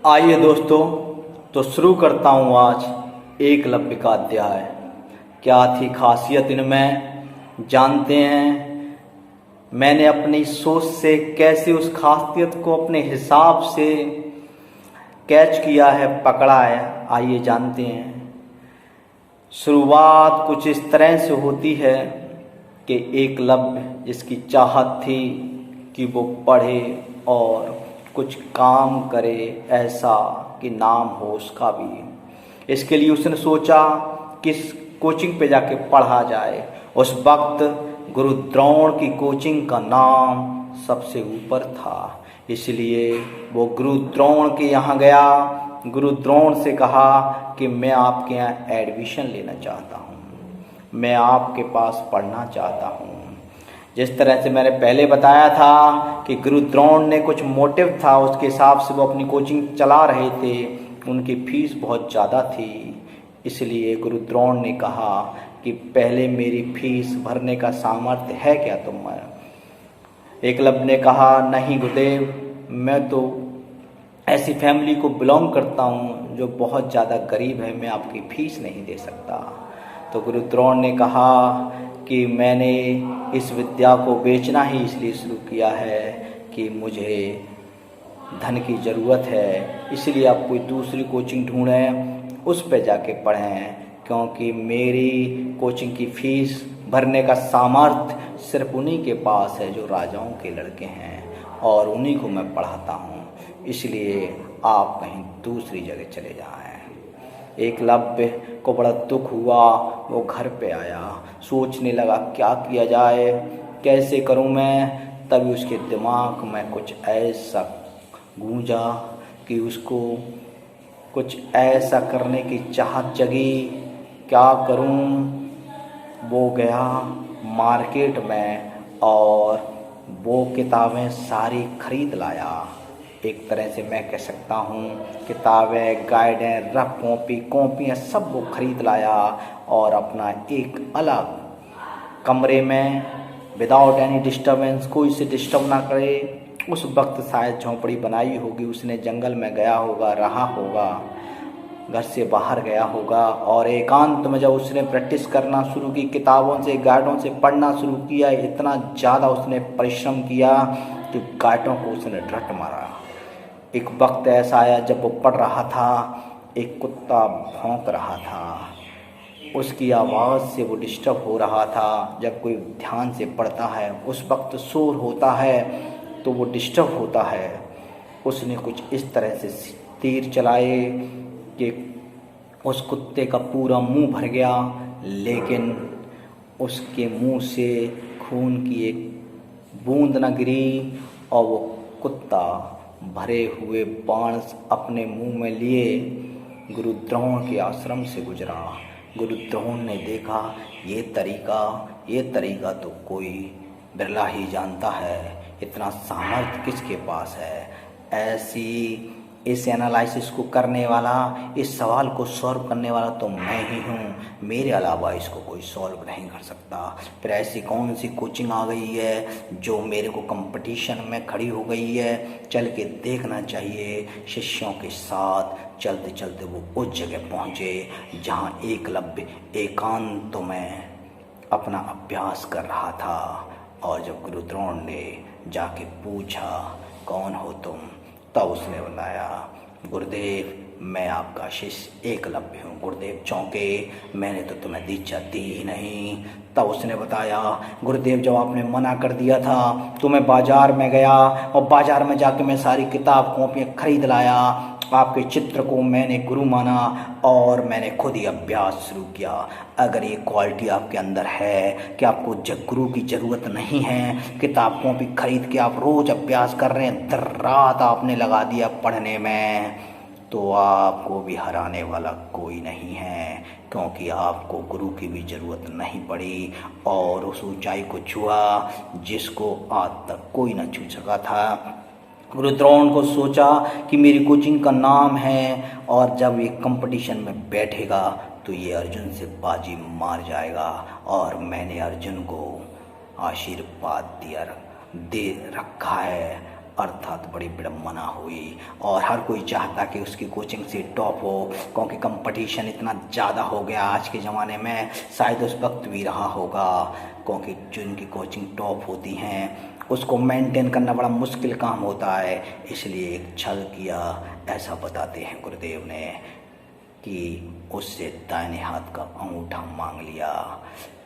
आइए दोस्तों, तो शुरू करता हूँ आज एकलव्य का अध्याय। क्या थी खासियत इनमें, जानते हैं। मैंने अपनी सोच से कैसे उस खासियत को अपने हिसाब से कैच किया है, पकड़ा है, आइए जानते हैं। शुरुआत कुछ इस तरह से होती है कि एकलव्य जिसकी चाहत थी कि वो पढ़े और कुछ काम करे ऐसा कि नाम हो उसका भी। इसके लिए उसने सोचा किस कोचिंग पे जाके पढ़ा जाए। उस वक्त गुरु द्रोण की कोचिंग का नाम सबसे ऊपर था, इसलिए वो गुरु द्रोण के यहाँ गया। गुरु द्रोण से कहा कि मैं आपके यहाँ एडमिशन लेना चाहता हूँ, मैं आपके पास पढ़ना चाहता हूँ। जिस तरह से मैंने पहले बताया था कि गुरु द्रोण ने कुछ मोटिव था, उसके हिसाब से वो अपनी कोचिंग चला रहे थे। उनकी फीस बहुत ज़्यादा थी, इसलिए गुरु द्रोण ने कहा कि पहले मेरी फीस भरने का सामर्थ्य है क्या तुम में। एकलव्य ने कहा नहीं गुरुदेव, मैं तो ऐसी फैमिली को बिलोंग करता हूँ जो बहुत ज़्यादा गरीब है, मैं आपकी फ़ीस नहीं दे सकता। तो गुरु द्रोण ने कहा कि मैंने इस विद्या को बेचना ही इसलिए शुरू किया है कि मुझे धन की ज़रूरत है, इसलिए आप कोई दूसरी कोचिंग ढूंढें, उस पे जाके पढ़ें, क्योंकि मेरी कोचिंग की फ़ीस भरने का सामर्थ्य सिर्फ उन्हीं के पास है जो राजाओं के लड़के हैं, और उन्हीं को मैं पढ़ाता हूँ, इसलिए आप कहीं दूसरी जगह चले जाएं। एकलव्य को बड़ा दुख हुआ, वो घर पे आया, सोचने लगा क्या किया जाए, कैसे करूं मैं। तभी उसके दिमाग में कुछ ऐसा गूंजा कि उसको कुछ ऐसा करने की चाहत जगी, क्या करूं। वो गया मार्केट में और वो किताबें सारी खरीद लाया। एक तरह से मैं कह सकता हूँ किताबें, गाइडें, रफ कॉपियाँ सब वो खरीद लाया और अपना एक अलग कमरे में विदाउट एनी डिस्टर्बेंस, कोई से डिस्टर्ब ना करे। उस वक्त शायद झोंपड़ी बनाई होगी, उसने जंगल में गया होगा, रहा होगा, घर से बाहर गया होगा, और एकांत में जब उसने प्रैक्टिस करना शुरू की, किताबों से गाइडों से पढ़ना शुरू किया, इतना ज़्यादा उसने परिश्रम किया कि गाइडों को उसने रट मारा। एक वक्त ऐसा आया जब वो पढ़ रहा था, एक कुत्ता भौंक रहा था, उसकी आवाज़ से वो डिस्टर्ब हो रहा था। जब कोई ध्यान से पढ़ता है उस वक्त शोर होता है तो वो डिस्टर्ब होता है। उसने कुछ इस तरह से तीर चलाए कि उस कुत्ते का पूरा मुंह भर गया, लेकिन उसके मुंह से खून की एक बूंद न गिरी, और वो कुत्ता भरे हुए बाण अपने मुंह में लिए गुरु द्रोण के आश्रम से गुजरा। गुरु द्रोण ने देखा ये तरीका तो कोई बिरला ही जानता है, इतना सामर्थ्य किसके पास है। इस एनालिसिस को करने वाला, इस सवाल को सॉल्व करने वाला तो मैं ही हूँ, मेरे अलावा इसको कोई सॉल्व नहीं कर सकता। फिर ऐसी कौन सी कोचिंग आ गई है जो मेरे को कंपटीशन में खड़ी हो गई है, चल के देखना चाहिए। शिष्यों के साथ चलते चलते वो उस जगह पहुँचे जहाँ एकलव्य एकांत में अपना अभ्यास कर रहा था। और जब गुरु द्रोण ने जाके पूछा कौन हो तुम, तब उसने बताया गुरुदेव मैं आपका शिष्य एकलव्य हूँ। गुरुदेव चौंके, मैंने तो तुम्हें दीक्षा दी ही नहीं। तब उसने बताया गुरुदेव जब आपने मना कर दिया था तो मैं बाजार में गया और बाजार में जाके मैं सारी किताब कॉपियाँ खरीद लाया, आपके चित्र को मैंने गुरु माना और मैंने खुद ही अभ्यास शुरू किया। अगर ये क्वालिटी आपके अंदर है कि आपको गुरु की ज़रूरत नहीं है, किताब कॉपी खरीद के आप रोज़ अभ्यास कर रहे हैं, दिन रात आपने लगा दिया पढ़ने में, तो आपको भी हराने वाला कोई नहीं है, क्योंकि आपको गुरु की भी ज़रूरत नहीं पड़ी और उस ऊंचाई को छुआ जिसको आज तक कोई न छू सका था। गुरु द्रोण को सोचा कि मेरी कोचिंग का नाम है और जब ये कंपटीशन में बैठेगा तो ये अर्जुन से बाजी मार जाएगा, और मैंने अर्जुन को आशीर्वाद दे रखा है अर्थात बड़ी विडम्बना हुई और हर कोई चाहता कि उसकी कोचिंग से टॉप हो, क्योंकि कंपटीशन इतना ज़्यादा हो गया आज के ज़माने में, शायद उस वक्त भी रहा होगा, क्योंकि जिनकी कोचिंग टॉप होती हैं उसको मेंटेन करना बड़ा मुश्किल काम होता है। इसलिए एक छल किया, ऐसा बताते हैं गुरुदेव ने कि उससे दाहिने हाथ का अंगूठा मांग लिया,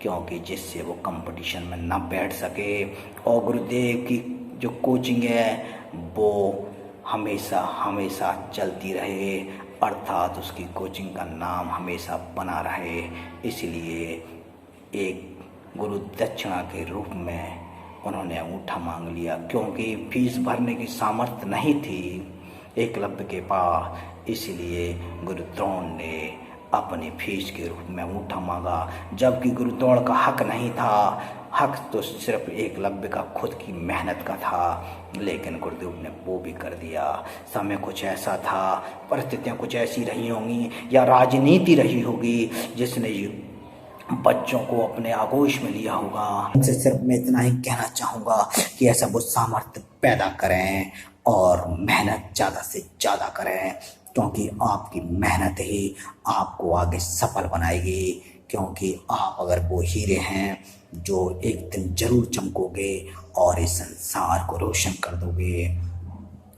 क्योंकि जिससे वो कंपटीशन में ना बैठ सके और गुरुदेव की जो कोचिंग है वो हमेशा हमेशा चलती रहे, अर्थात उसकी कोचिंग का नाम हमेशा बना रहे। इसलिए एक गुरु दक्षिणा के रूप में उन्होंने अंगूठा मांग लिया, क्योंकि फीस भरने की सामर्थ्य नहीं थी एकलव्य के पास। इसलिए गुरु द्रोण ने अपनी फीस के रूप में अंगूठा मांगा, जबकि गुरु द्रोण का हक नहीं था, हक तो सिर्फ एकलव्य का खुद की मेहनत का था, लेकिन गुरुदेव ने वो भी कर दिया। समय कुछ ऐसा था, परिस्थितियाँ कुछ ऐसी रही होंगी या राजनीति रही होगी जिसने बच्चों को अपने आगोश में लिया होगा। उनसे सिर्फ मैं इतना ही कहना चाहूँगा कि ऐसा वो सामर्थ्य पैदा करें और मेहनत ज़्यादा से ज़्यादा करें, क्योंकि आपकी मेहनत ही आपको आगे सफल बनाएगी। क्योंकि आप अगर वो हीरे हैं जो एक दिन जरूर चमकोगे और इस संसार को रोशन कर दोगे,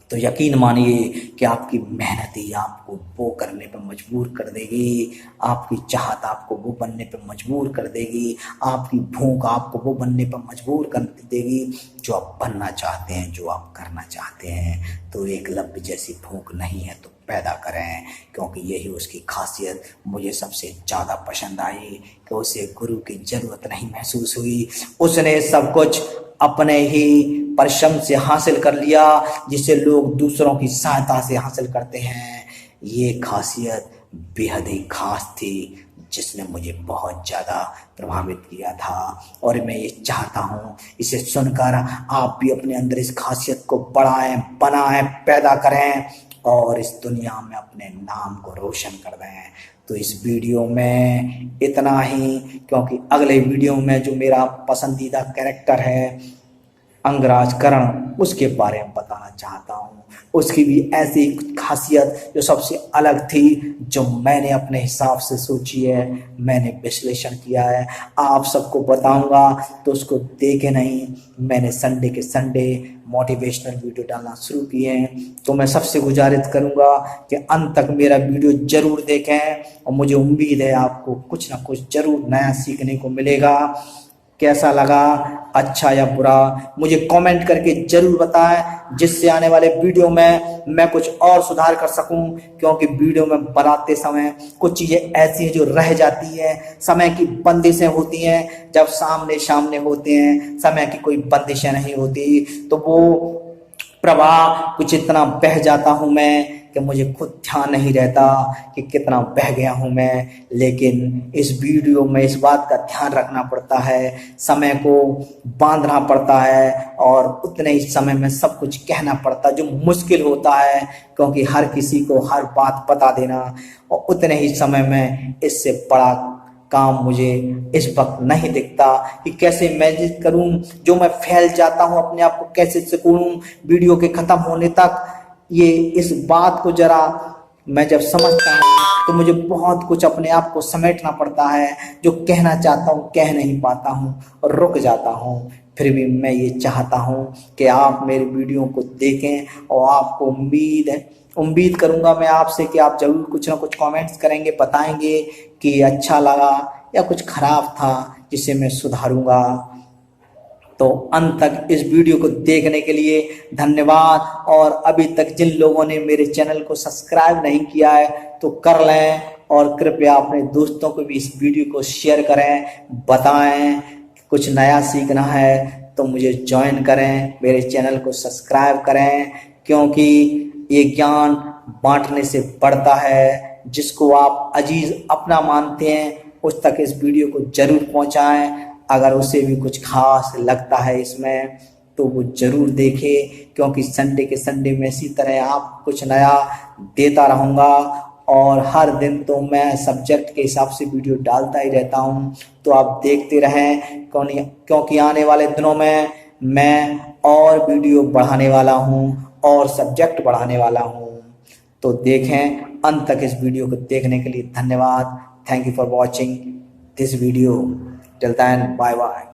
तो यकीन मानिए कि आपकी मेहनत ही आपको वो करने पर मजबूर कर देगी, आपकी चाहत आपको वो बनने पर मजबूर कर देगी, आपकी भूख आपको वो बनने पर मजबूर कर देगी जो आप बनना चाहते हैं, जो आप करना चाहते हैं। तो एकलव्य जैसी भूख नहीं है तो पैदा करें, क्योंकि यही उसकी खासियत मुझे सबसे ज़्यादा पसंद आई कि उसे गुरु की ज़रूरत नहीं महसूस हुई। उसने सब कुछ अपने ही परिश्रम से हासिल कर लिया, जिसे लोग दूसरों की सहायता से हासिल करते हैं। ये खासियत बेहद ही खास थी, जिसने मुझे बहुत ज़्यादा प्रभावित किया था। और मैं ये चाहता हूँ इसे सुनकर आप भी अपने अंदर इस खासियत को बढ़ाएं, बनाएं, पैदा करें और इस दुनिया में अपने नाम को रोशन कर दें। तो इस वीडियो में इतना ही, क्योंकि अगले वीडियो में जो मेरा पसंदीदा कैरेक्टर है अंगराज करण, उसके बारे में बताना चाहता हूँ। उसकी भी ऐसी खासियत जो सबसे अलग थी, जो मैंने अपने हिसाब से सोची है, मैंने विश्लेषण किया है, आप सबको बताऊंगा। तो उसको देखे नहीं, मैंने संडे के संडे मोटिवेशनल वीडियो डालना शुरू किए हैं। तो मैं सबसे गुजारिश करूंगा कि अंत तक मेरा वीडियो जरूर देखें और मुझे उम्मीद है आपको कुछ ना कुछ जरूर नया सीखने को मिलेगा। कैसा लगा, अच्छा या बुरा, मुझे कमेंट करके जरूर बताएं, जिससे आने वाले वीडियो में मैं कुछ और सुधार कर सकूं। क्योंकि वीडियो में बनाते समय कुछ चीज़ें ऐसी हैं जो रह जाती है, समय की बंदिशें होती हैं। जब सामने सामने होते हैं, समय की कोई बंदिशें नहीं होती, तो वो प्रवाह कुछ इतना बह जाता हूँ मैं कि मुझे खुद ध्यान नहीं रहता कि कितना बह गया हूँ मैं। लेकिन इस वीडियो में इस बात का ध्यान रखना पड़ता है, समय को बांधना पड़ता है और उतने ही समय में सब कुछ कहना पड़ता है, जो मुश्किल होता है, क्योंकि हर किसी को हर बात बता देना और उतने ही समय में इससे बड़ा काम मुझे इस वक्त नहीं दिखता कि कैसे मैनेज करूं। जो मैं फैल जाता हूं, अपने आप को कैसे सिखाऊं वीडियो के खत्म होने तक, ये इस बात को जरा मैं जब समझता हूं तो मुझे बहुत कुछ अपने आप को समेटना पड़ता है। जो कहना चाहता हूं कह नहीं पाता हूं और रुक जाता हूं। फिर भी मैं ये चाहता हूं कि आप मेरे वीडियो को देखें और आपको उम्मीद करूंगा मैं आपसे कि आप जरूर कुछ ना कुछ कमेंट्स करेंगे, बताएंगे कि अच्छा लगा या कुछ खराब था, जिसे मैं सुधारूंगा। तो अंत तक इस वीडियो को देखने के लिए धन्यवाद। और अभी तक जिन लोगों ने मेरे चैनल को सब्सक्राइब नहीं किया है तो कर लें, और कृपया अपने दोस्तों को भी इस वीडियो को शेयर करें, बताएं। कुछ नया सीखना है तो मुझे ज्वाइन करें, मेरे चैनल को सब्सक्राइब करें, क्योंकि ये ज्ञान बांटने से बढ़ता है। जिसको आप अजीज अपना मानते हैं उस तक इस वीडियो को जरूर पहुंचाएं। अगर उसे भी कुछ खास लगता है इसमें तो वो जरूर देखे, क्योंकि संडे के संडे में इसी तरह आप कुछ नया देता रहूँगा। और हर दिन तो मैं सब्जेक्ट के हिसाब से वीडियो डालता ही रहता हूँ, तो आप देखते रहें, क्योंकि आने वाले दिनों में मैं और वीडियो बढ़ाने वाला हूँ और सब्जेक्ट बढ़ाने वाला हूँ। तो देखें, अंत तक इस वीडियो को देखने के लिए धन्यवाद। Thank you for watching this video. Till then, bye bye.